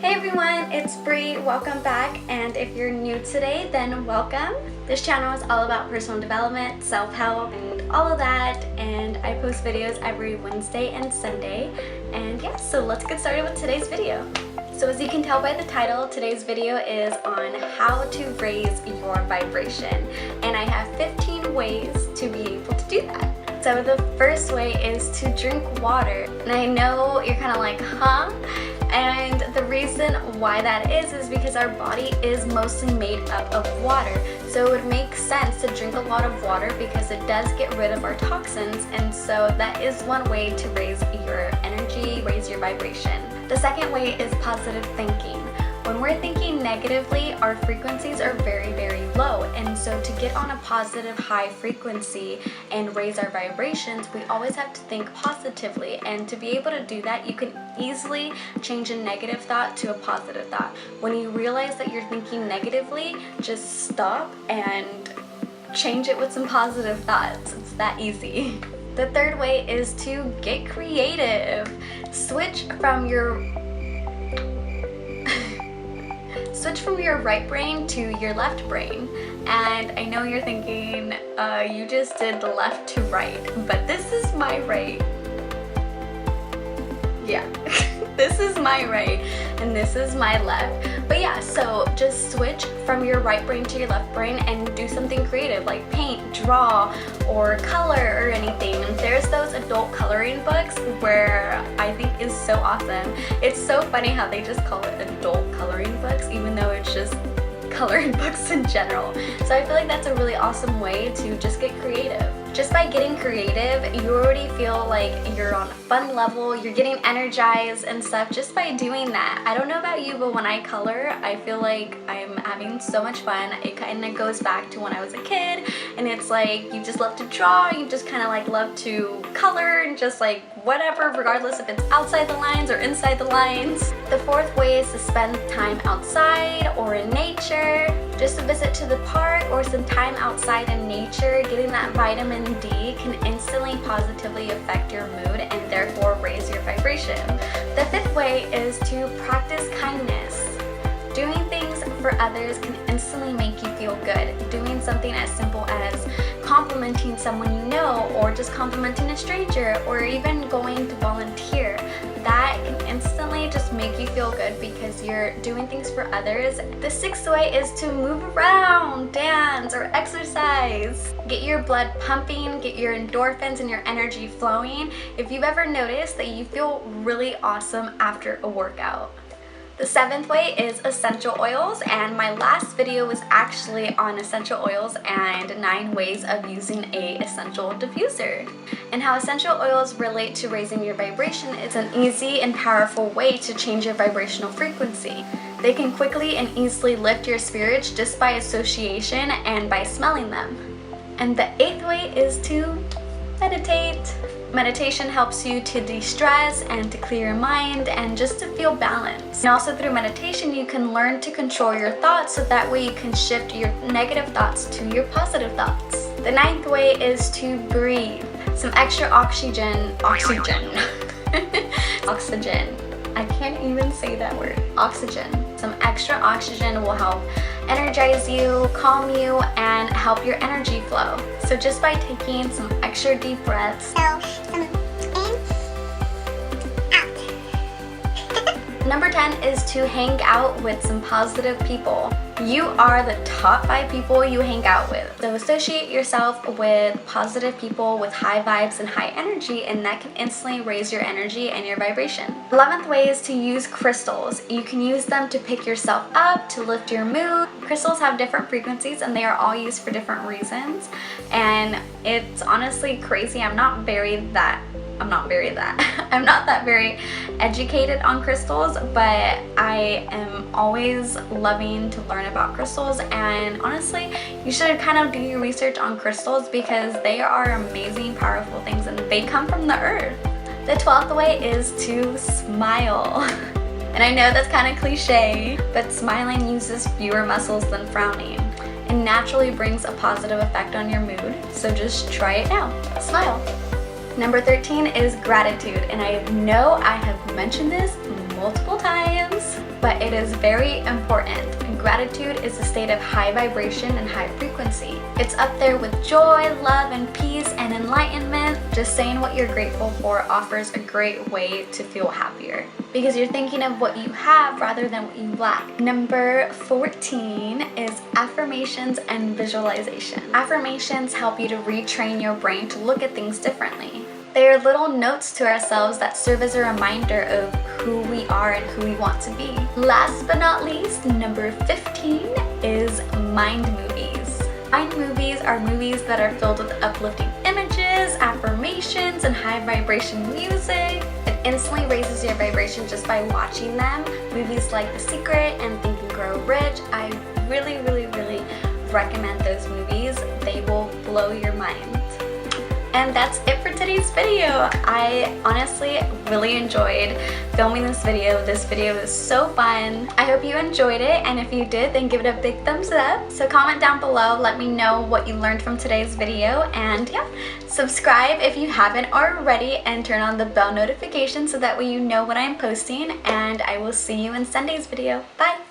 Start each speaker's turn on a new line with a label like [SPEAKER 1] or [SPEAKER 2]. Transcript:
[SPEAKER 1] Hey everyone, it's Bree. Welcome back, and if you're new today, then welcome. This channel is all about personal development, self-help, and all of that, and I post videos every Wednesday and Sunday. And yeah, so let's get started with today's video. So as you can tell by the title, today's video is on how to raise your vibration, and I have 15 ways to be able to do that. So the first way is to drink water, and I know you're kind of like, huh? And the reason why that is because our body is mostly made up of water. So it would make sense to drink a lot of water because it does get rid of our toxins, and so that is one way to raise your energy, raise your vibration. The second way is positive thinking. When we're thinking negatively, our frequencies are very, very low, and so to get on a positive high frequency and raise our vibrations, we always have to think positively, and to be able to do that, you can easily change a negative thought to a positive thought. When you realize that you're thinking negatively, just stop and change it with some positive thoughts. It's that easy. The third way is to get creative. Switch from your right brain to your left brain. And I know you're thinking, you just did the left to right, but this is my right. Yeah, this is my right and this is my left. But yeah, so just switch from your right brain to your left brain and do something creative like paint, draw, or color or anything. And there's those adult coloring books where I think is so awesome. It's so funny how they just call it adult coloring books even though it's just coloring books in general. So I feel like that's a really awesome way to just get creative. Just by getting creative, you already feel like you're on a fun level, you're getting energized and stuff just by doing that. I don't know about you, but when I color, I feel like I'm having so much fun. It kind of goes back to when I was a kid, and it's like you just love to draw, you just kind of like love to color and just like whatever, regardless if it's outside the lines or inside the lines. The fourth way is to spend time outside or in nature. Just a visit to the park or some time outside in nature, getting that vitamin D can instantly positively affect your mood and therefore raise your vibration. The fifth way is to practice kindness. Doing things for others can instantly make you feel good. Doing something as simple as complimenting someone you know, or just complimenting a stranger, or even going to volunteer. That can instantly just make you feel good because you're doing things for others. The sixth way is to move around, dance, or exercise. Get your blood pumping, get your endorphins and your energy flowing. If you've ever noticed that you feel really awesome after a workout. The seventh way is essential oils, and my last video was actually on essential oils and 9 ways of using a essential diffuser. And how essential oils relate to raising your vibration is an easy and powerful way to change your vibrational frequency. They can quickly and easily lift your spirits just by association and by smelling them. And the 8th way is to meditate. Meditation helps you to de-stress and to clear your mind and just to feel balanced. And also through meditation, you can learn to control your thoughts so that way you can shift your negative thoughts to your positive thoughts. The 9th way is to breathe. Some extra oxygen. I can't even say that word. Oxygen. Some extra oxygen will help energize you, calm you, and help your energy flow. So just by taking some extra deep breaths. Number 10 is to hang out with some positive people. You are the top 5 people you hang out with. So associate yourself with positive people with high vibes and high energy, and that can instantly raise your energy and your vibration. 11th way is to use crystals. You can use them to pick yourself up, to lift your mood. Crystals have different frequencies and they are all used for different reasons. And it's honestly crazy. I'm not that very educated on crystals, but I am always loving to learn about crystals, and honestly, you should kind of do your research on crystals because they are amazing, powerful things, and they come from the earth. The 12th way is to smile. And I know that's kind of cliche, but smiling uses fewer muscles than frowning and naturally brings a positive effect on your mood, so just try it now. Smile. Number 13 is gratitude, and I know I have mentioned this multiple times, but it is very important. Gratitude is a state of high vibration and high frequency. It's up there with joy, love, and peace and enlightenment. Just saying what you're grateful for offers a great way to feel happier because you're thinking of what you have rather than what you lack. Number 14 is affirmations and visualization. Affirmations help you to retrain your brain to look at things differently. They are little notes to ourselves that serve as a reminder of who we are and who we want to be. Last but not least, number 15 is mind movies. Mind movies are movies that are filled with uplifting images, affirmations, and high vibration music. It instantly raises your vibration just by watching them. Movies like The Secret and Think and Grow Rich, I really recommend those movies. They will blow your mind. And that's it for today's video. I honestly really enjoyed filming this video. This video was so fun. I hope you enjoyed it, and if you did, then give it a big thumbs up. So comment down below, let me know what you learned from today's video, and yeah, subscribe if you haven't already, and turn on the bell notification so that way you know when I'm posting, and I will see you in Sunday's video. Bye!